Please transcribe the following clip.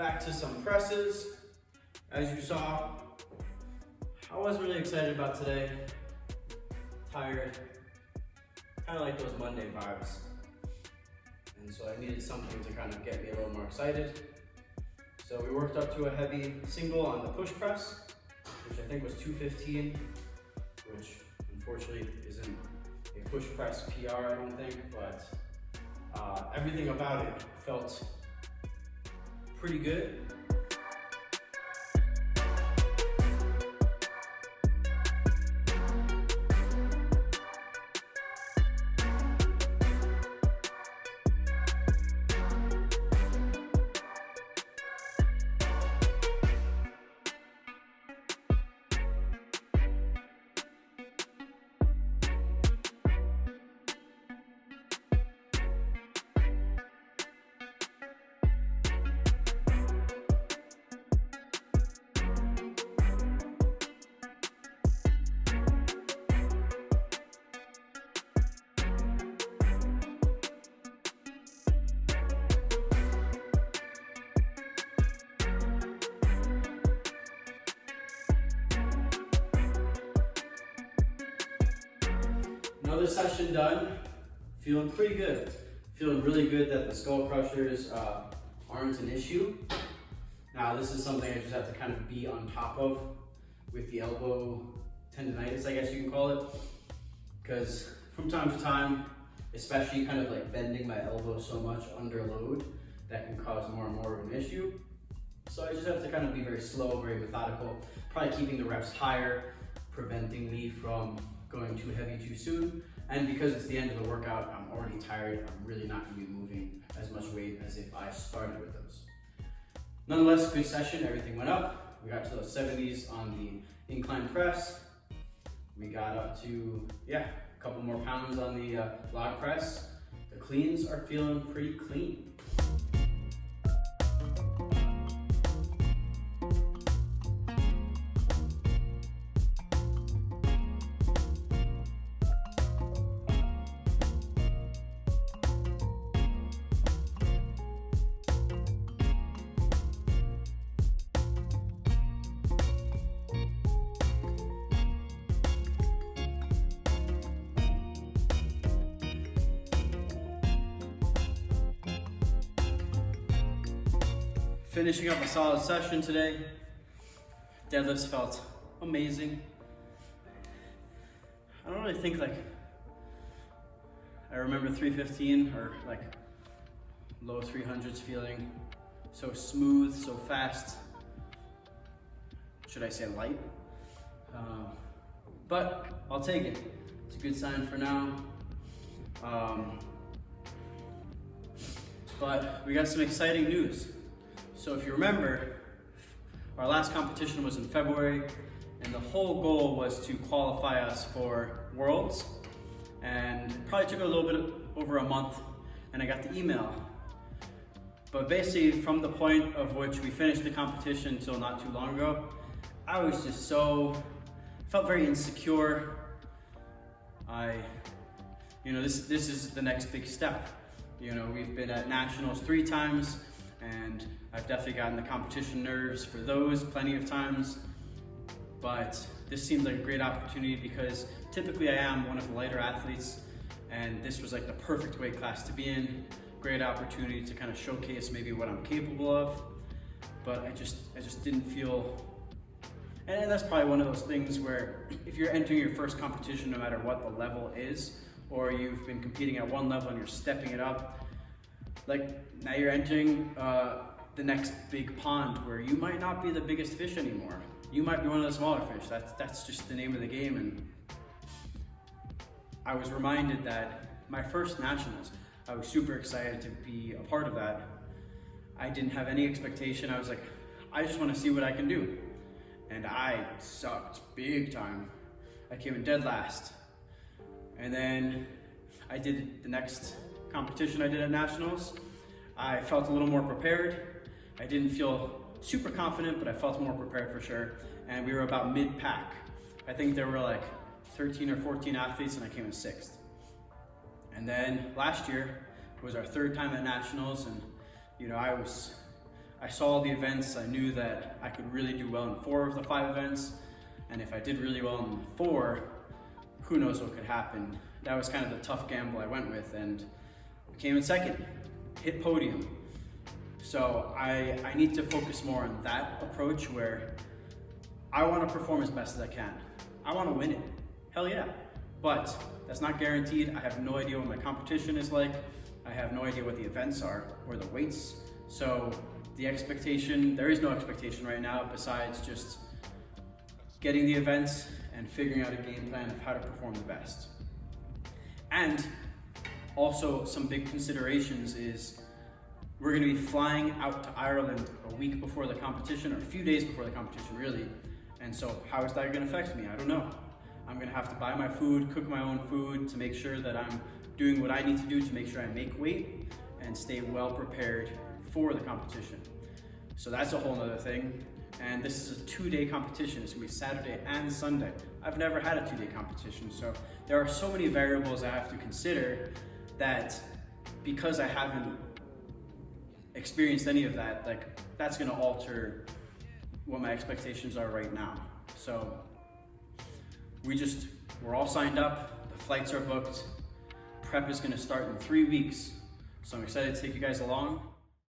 back to some presses. As you saw, I wasn't really excited about today. Tired, kind of like those Monday vibes. And so I needed something to kind of get me a little more excited. So we worked up to a heavy single on the push press, which I think was 215, which unfortunately isn't a push press PR, I don't think, but everything about it felt pretty good. Another session done, feeling pretty good. Feeling really good that the skull crushers aren't an issue. Now this is something I just have to kind of be on top of with the elbow tendonitis, I guess you can call it. Because from time to time, especially kind of like bending my elbow so much under load, that can cause more and more of an issue. So I just have to kind of be very slow, very methodical, probably keeping the reps higher, preventing me from going too heavy too soon. And because it's the end of the workout, I'm already tired. I'm really not gonna be moving as much weight as if I started with those. Nonetheless, good session, everything went up. We got to the 70s on the incline press. We got up to, a couple more pounds on the log press. The cleans are feeling pretty clean. Finishing up a solid session today. Deadlifts felt amazing. I don't really think I remember 315 or like low 300s feeling so smooth, so fast. Should I say light? But I'll take it. It's a good sign for now. But we got some exciting news. So if you remember, our last competition was in February, and the whole goal was to qualify us for Worlds, and probably took a little bit over a month, and I got the email. But basically, from the point of which we finished the competition until not too long ago, I was just felt very insecure. This is the next big step. We've been at nationals 3 times, and I've definitely gotten the competition nerves for those plenty of times, but this seemed like a great opportunity because typically I am one of the lighter athletes, and this was like the perfect weight class to be in. Great opportunity to kind of showcase maybe what I'm capable of, but I just didn't feel, and that's probably one of those things where if you're entering your first competition, no matter what the level is, or you've been competing at one level and you're stepping it up, like now you're entering the next big pond where you might not be the biggest fish anymore. You might be one of the smaller fish. That's just the name of the game. And I was reminded that my first nationals, I was super excited to be a part of that. I didn't have any expectation. I was like, I just want to see what I can do. And I sucked big time. I came in dead last. And then I did the next competition I did at nationals. I felt a little more prepared. I didn't feel super confident, but I felt more prepared for sure. And we were about mid-pack. I think there were like 13 or 14 athletes and I came in 6th. And then last year was our 3rd time at nationals, and I I saw all the events, I knew that I could really do well in 4 of the 5 events, and if I did really well in 4, who knows what could happen. That was kind of the tough gamble I went with, and came in 2nd, hit podium. So I need to focus more on that approach where I want to perform as best as I can. I want to win it, hell yeah. But that's not guaranteed. I have no idea what my competition is like. I have no idea what the events are or the weights. So the expectation, there is no expectation right now besides just getting the events and figuring out a game plan of how to perform the best. And also some big considerations is we're gonna be flying out to Ireland a week before the competition, or a few days before the competition really. And so how is that gonna affect me? I don't know. I'm gonna have to buy my food, cook my own food to make sure that I'm doing what I need to do to make sure I make weight and stay well prepared for the competition. So that's a whole nother thing. And this is a 2-day competition. It's gonna be Saturday and Sunday. I've never had a 2-day competition. So there are so many variables I have to consider that because I haven't experienced any of that, like that's gonna alter what my expectations are right now. So we're all signed up, the flights are booked, prep is gonna start in 3 weeks. So I'm excited to take you guys along.